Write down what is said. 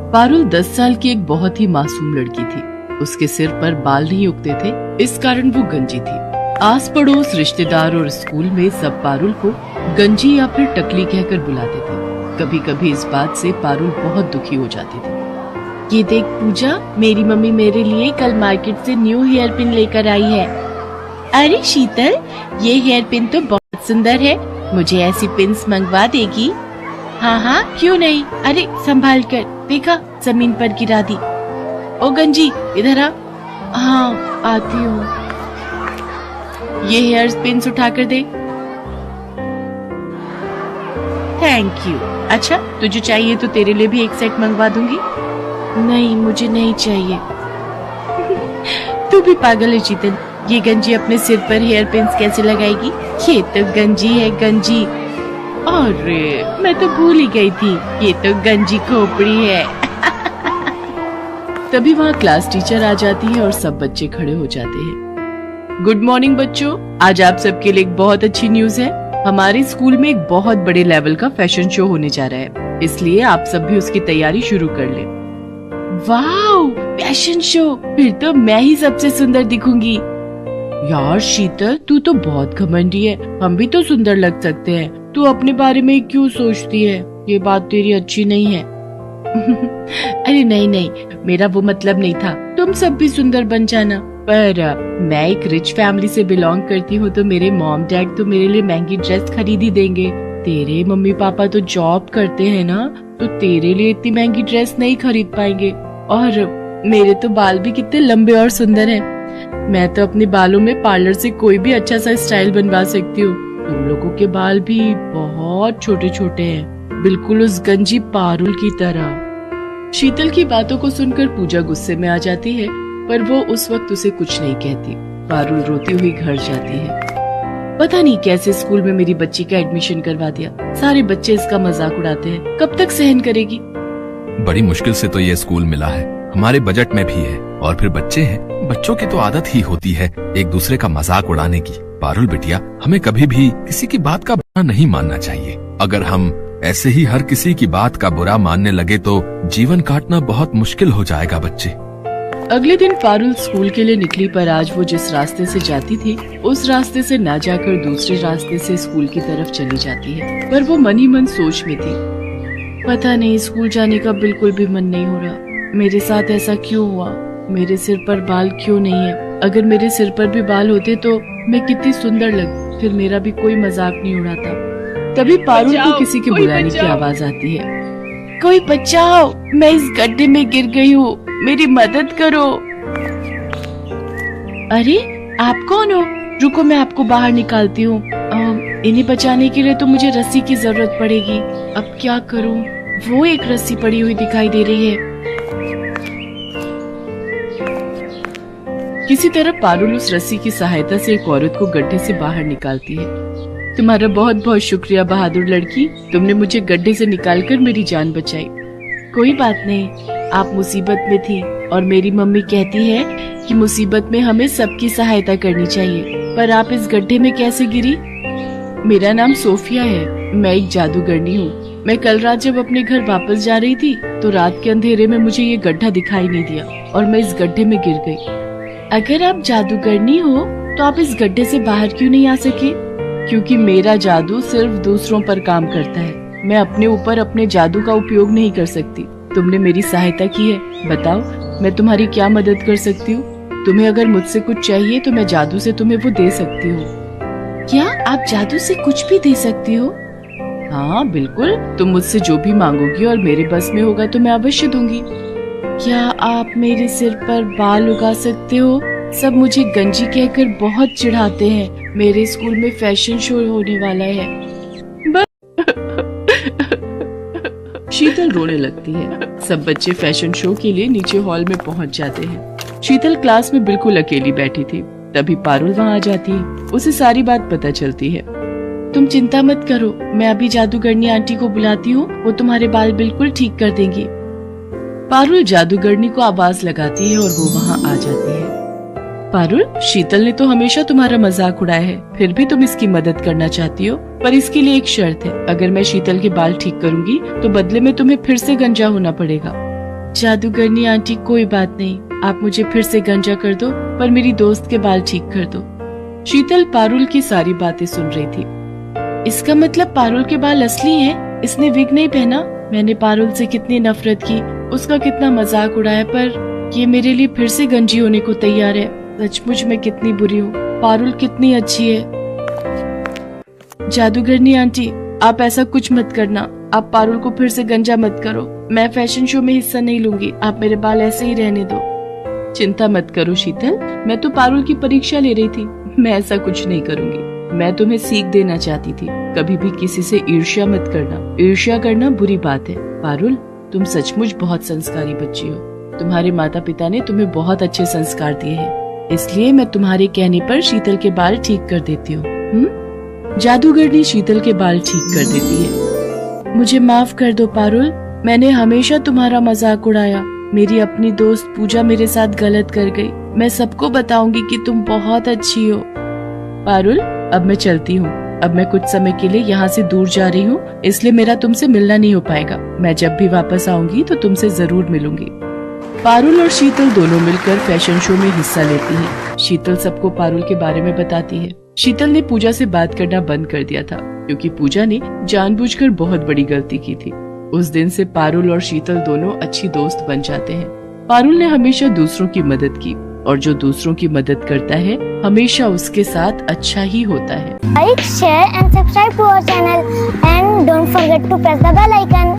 पारुल 10 साल की एक बहुत ही मासूम लड़की थी। उसके सिर पर बाल नहीं उगते थे, इस कारण वो गंजी थी। आस पड़ोस, रिश्तेदार और स्कूल में सब पारुल को गंजी या फिर टकली कहकर बुलाते थे। कभी कभी इस बात से पारुल बहुत दुखी हो जाती थी। ये देख पूजा, मेरी मम्मी मेरे लिए कल मार्केट से न्यू हेयर पिन लेकर आई है। अरे शीतल, ये हेयर पिन तो बहुत सुंदर है, मुझे ऐसी पिन्स मंगवा देगी? हाँ हाँ, क्यों नहीं। अरे संभाल कर, देखा जमीन पर गिरा दी। ओ गंजी, इधर आ। हाँ आती हूँ। ये हेयर पिन्स उठा कर दे। Thank you. अच्छा, तुझे चाहिए तो तेरे लिए भी एक सेट मंगवा दूंगी। नहीं, मुझे नहीं चाहिए। तू भी पागल है शीतल, ये गंजी अपने सिर पर हेयर पिन्स कैसे लगाएगी? ये तो गंजी है, गंजी। अरे मैं तो भूल ही गई थी, ये तो गंजी खोपड़ी है। तभी वहाँ क्लास टीचर आ जाती है और सब बच्चे खड़े हो जाते हैं। गुड मॉर्निंग बच्चों, आज आप सबके लिए एक बहुत अच्छी न्यूज है। हमारे स्कूल में एक बहुत बड़े लेवल का फैशन शो होने जा रहा है, इसलिए आप सब भी उसकी तैयारी शुरू कर लें। वाव, फैशन शो, फिर तो मैं ही सबसे सुंदर दिखूंगी। यार शीतल, तू तो बहुत घमंडी है, हम भी तो सुंदर लग सकते हैं। तू अपने बारे में क्यों सोचती है? ये बात तेरी अच्छी नहीं है। अरे नहीं नहीं, मेरा वो मतलब नहीं था, तुम सब भी सुंदर बन जाना। पर मैं एक रिच फैमिली से बिलोंग करती हूँ, तो मेरे मॉम डैड तो मेरे लिए महंगी ड्रेस खरीद ही देंगे। तेरे मम्मी पापा तो जॉब करते हैं ना, तो तेरे लिए इतनी महंगी ड्रेस नहीं खरीद पाएंगे। और मेरे तो बाल भी कितने लंबे और सुंदर हैं। मैं तो अपने बालों में पार्लर से कोई भी अच्छा सा स्टाइल बनवा सकती हूँ। तुम लोगों के बाल भी बहुत छोटे छोटे हैं, बिल्कुल उस गंजी पारुल की तरह। शीतल की बातों को सुनकर पूजा गुस्से में आ जाती है, पर वो उस वक्त उसे कुछ नहीं कहती। पारुल रोती हुई घर जाती है। पता नहीं कैसे स्कूल में मेरी बच्ची का एडमिशन करवा दिया। सारे बच्चे इसका मजाक उड़ाते हैं, कब तक सहन करेगी? बड़ी मुश्किल से तो ये स्कूल मिला है, हमारे बजट में भी है। और फिर बच्चे हैं, बच्चों की तो आदत ही होती है एक दूसरे का मजाक उड़ाने की। पारुल बिटिया, हमें कभी भी किसी की बात का बुरा नहीं मानना चाहिए। अगर हम ऐसे ही हर किसी की बात का बुरा मानने लगे तो जीवन काटना बहुत मुश्किल हो जाएगा बच्चे। अगले दिन पारुल स्कूल के लिए निकली, पर आज वो जिस रास्ते से जाती थी उस रास्ते से ना जाकर दूसरे रास्ते से स्कूल की तरफ चली जाती है। पर वो मन ही मन सोच में थी, पता नहीं स्कूल जाने का बिल्कुल भी मन नहीं हो रहा। मेरे साथ ऐसा क्यों हुआ? मेरे सिर पर बाल क्यों नहीं है? अगर मेरे सिर पर भी बाल होते तो मैं कितनी सुंदर लगती, फिर मेरा भी कोई मजाक नहीं उड़ाता। तभी पारुल को किसी के बुलाने की आवाज आती है। कोई बचाओ, मैं इस गड्ढे में गिर गई हूँ, मेरी मदद करो। अरे आप कौन हो? रुको, मैं आपको बाहर निकालती हूँ। इन्हें बचाने के लिए तो मुझे रस्सी की जरूरत पड़ेगी। अब क्या करूँ? वो एक रस्सी पड़ी हुई दिखाई दे रही है। किसी तरह पारुल उस रस्सी की सहायता से एक औरत को गड्ढे से बाहर निकालती है। तुम्हारा बहुत बहुत शुक्रिया बहादुर लड़की, तुमने मुझे गड्ढे से निकालकर मेरी जान बचाई। कोई बात नहीं, आप मुसीबत में थी और मेरी मम्मी कहती है कि मुसीबत में हमें सबकी सहायता करनी चाहिए। पर आप इस गड्ढे में कैसे गिरी? मेरा नाम सोफिया है, मैं एक जादूगरनी हूँ। मैं कल रात जब अपने घर वापस जा रही थी तो रात के अंधेरे में मुझे ये गड्ढा दिखाई नहीं दिया और मैं इस गड्ढे में गिर गई। अगर आप जादूगरनी हो तो आप इस गड्ढे से बाहर क्यों नहीं आ सके? क्योंकि मेरा जादू सिर्फ दूसरों पर काम करता है, मैं अपने ऊपर अपने जादू का उपयोग नहीं कर सकती। तुमने मेरी सहायता की है, बताओ मैं तुम्हारी क्या मदद कर सकती हूँ? तुम्हें अगर मुझसे कुछ चाहिए तो मैं जादू से तुम्हें वो दे सकती हूँ। क्या आप जादू से कुछ भी दे सकती हो? हाँ बिल्कुल, तुम मुझसे जो भी मांगोगी और मेरे बस में होगा तो मैं अवश्य दूंगी। क्या आप मेरे सिर पर बाल उगा सकते हो? सब मुझे गंजी कहकर बहुत चिढ़ाते हैं। मेरे स्कूल में फैशन शो होने वाला है। शीतल रोने लगती है। सब बच्चे फैशन शो के लिए नीचे हॉल में पहुंच जाते हैं। शीतल क्लास में बिल्कुल अकेली बैठी थी। तभी पारुल वहां आ जाती है। उसे सारी बात पता चलती है। तुम चिंता मत करो, मैं अभी जादूगरनी आंटी को बुलाती हूँ, वो तुम्हारे बाल बिल्कुल ठीक कर देंगी। पारुल जादूगरनी को आवाज लगाती है और वो वहाँ आ जाती है। पारुल, शीतल ने तो हमेशा तुम्हारा मजाक उड़ाया है, फिर भी तुम इसकी मदद करना चाहती हो, पर इसके लिए एक शर्त है। अगर मैं शीतल के बाल ठीक करूंगी तो बदले में तुम्हें फिर से गंजा होना पड़ेगा। जादूगरनी आंटी कोई बात नहीं, आप मुझे फिर से गंजा कर दो पर मेरी दोस्त के बाल ठीक कर दो। शीतल पारुल की सारी बातें सुन रही थी। इसका मतलब पारुल के बाल असली हैं? इसने विग नहीं पहना? मैंने पारुल से कितनी नफरत की, उसका कितना मजाक उड़ाया, पर ये मेरे लिए फिर से गंजी होने को तैयार है। सचमुच मैं कितनी बुरी हूँ, पारुल कितनी अच्छी है। जादूगरनी आंटी आप ऐसा कुछ मत करना, आप पारुल को फिर से गंजा मत करो। मैं फैशन शो में हिस्सा नहीं लूंगी, आप मेरे बाल ऐसे ही रहने दो। चिंता मत करो शीतल, मैं तो पारुल की परीक्षा ले रही थी, मैं ऐसा कुछ नहीं करूंगी। मैं तुम्हें सीख देना चाहती थी, कभी भी किसी से ईर्ष्या मत करना, ईर्ष्या करना बुरी बात है। पारुल तुम सचमुच बहुत संस्कारी बच्ची हो, तुम्हारे माता पिता ने तुम्हें बहुत अच्छे संस्कार दिए हैं, इसलिए मैं तुम्हारे कहने पर शीतल के बाल ठीक कर देती हूँ। जादूगरनी शीतल के बाल ठीक कर देती है। मुझे माफ कर दो पारुल, मैंने हमेशा तुम्हारा मजाक उड़ाया। मेरी अपनी दोस्त पूजा मेरे साथ गलत कर गई। मैं सबको बताऊंगी कि तुम बहुत अच्छी हो। पारुल अब मैं चलती हूँ, अब मैं कुछ समय के लिए यहाँ से दूर जा रही हूँ, इसलिए मेरा तुमसे मिलना नहीं हो पाएगा। मैं जब भी वापस आऊंगी तो तुमसे जरूर मिलूंगी। पारुल और शीतल दोनों मिलकर फैशन शो में हिस्सा लेती हैं। शीतल सबको पारुल के बारे में बताती है। शीतल ने पूजा से बात करना बंद कर दिया था क्योंकि पूजा ने जानबूझकर बहुत बड़ी गलती की थी। उस दिन से पारुल और शीतल दोनों अच्छी दोस्त बन जाते हैं। पारुल ने हमेशा दूसरों की मदद की और जो दूसरों की मदद करता है हमेशा उसके साथ अच्छा ही होता है। Like, share and subscribe to our channel and don't forget to press the bell icon.